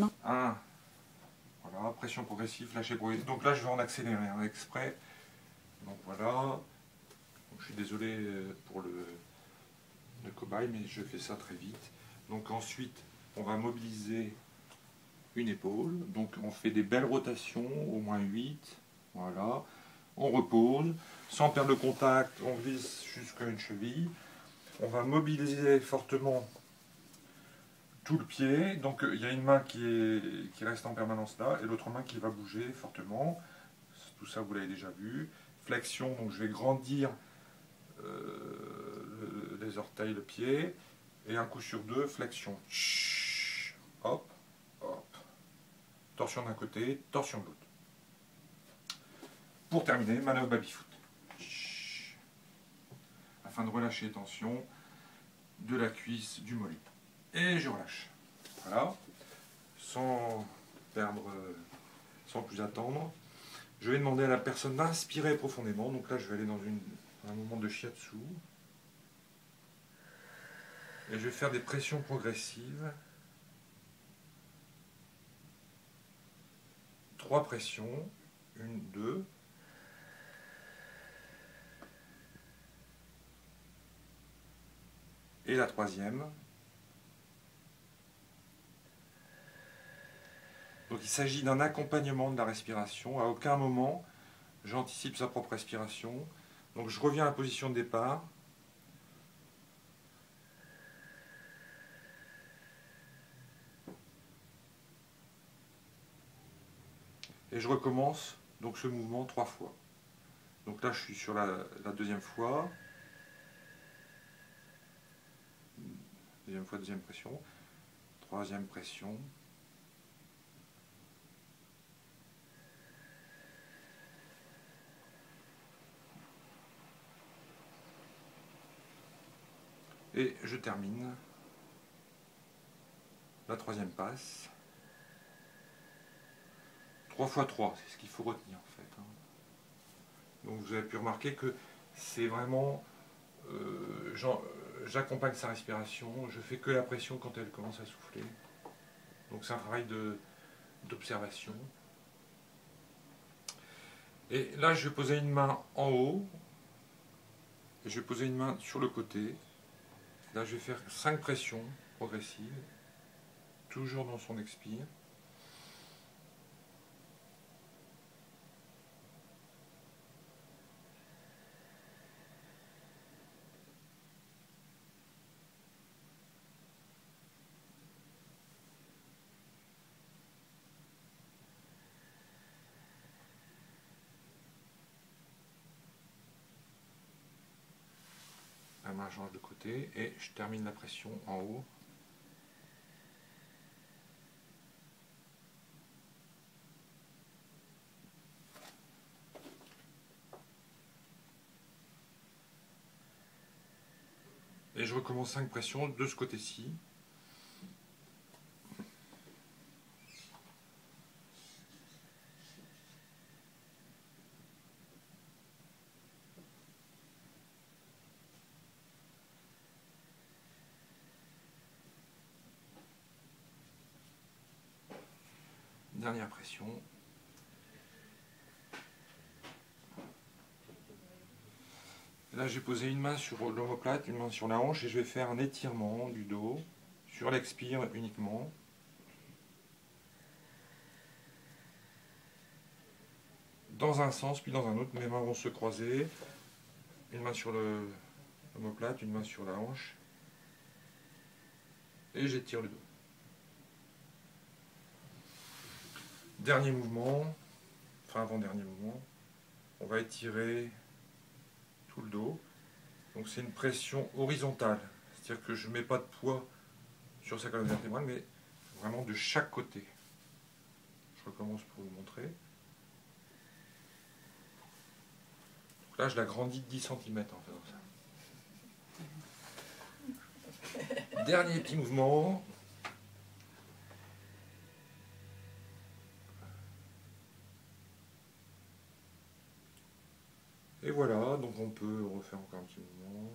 1, voilà, pression progressive, lâcher progressif. Donc là je vais en accélérer un exprès. Donc voilà. Donc, je suis désolé pour le cobaye, mais je fais ça très vite. Donc ensuite, on va mobiliser une épaule. Donc on fait des belles rotations, au moins 8. Voilà. On repose. Sans perdre le contact, on glisse jusqu'à une cheville. On va mobiliser fortement tout le pied. Donc il y a une main qui reste en permanence là et l'autre main qui va bouger fortement. Tout ça, vous l'avez déjà vu. Flexion, donc je vais grandir les orteils, le pied. Et un coup sur deux, flexion. Hop, hop. Torsion d'un côté, torsion de l'autre. Pour terminer, manœuvre baby-foot. Afin de relâcher les tensions de la cuisse, du mollet. Et je relâche. Voilà. Sans perdre, sans plus attendre. Je vais demander à la personne d'inspirer profondément. Donc là, je vais aller dans un moment de shiatsu. Et je vais faire des pressions progressives. 3 pressions. 1, 2. Et la troisième. Donc il s'agit d'un accompagnement de la respiration. À aucun moment, j'anticipe sa propre respiration. Donc je reviens à la position de départ. Et je recommence donc ce mouvement 3 fois. Donc là, je suis sur la deuxième fois. Deuxième fois, deuxième pression. Troisième pression. Et je termine. La troisième passe. 3 fois 3, c'est ce qu'il faut retenir en fait. Donc vous avez pu remarquer que c'est vraiment... j'accompagne sa respiration, je fais que la pression quand elle commence à souffler. Donc c'est un travail d'observation. Et là je vais poser une main en haut, et je vais poser une main sur le côté. Là je vais faire 5 pressions progressives, toujours dans son expire. La main change de côté et je termine la pression en haut. Et je recommence 5 pressions de ce côté-ci. Dernière pression. Là, j'ai posé une main sur l'omoplate, une main sur la hanche et je vais faire un étirement du dos sur l'expire uniquement. Dans un sens puis dans un autre, mes mains vont se croiser. Une main sur l'omoplate, une main sur la hanche. Et j'étire le dos. Dernier mouvement, enfin avant-dernier mouvement, on va étirer tout le dos. Donc c'est une pression horizontale, c'est-à-dire que je ne mets pas de poids sur sa colonne vertébrale, mais vraiment de chaque côté. Je recommence pour vous montrer. Donc là, je l'agrandis de 10 cm en faisant ça. Dernier petit mouvement. Et voilà, donc on peut refaire encore un petit mouvement.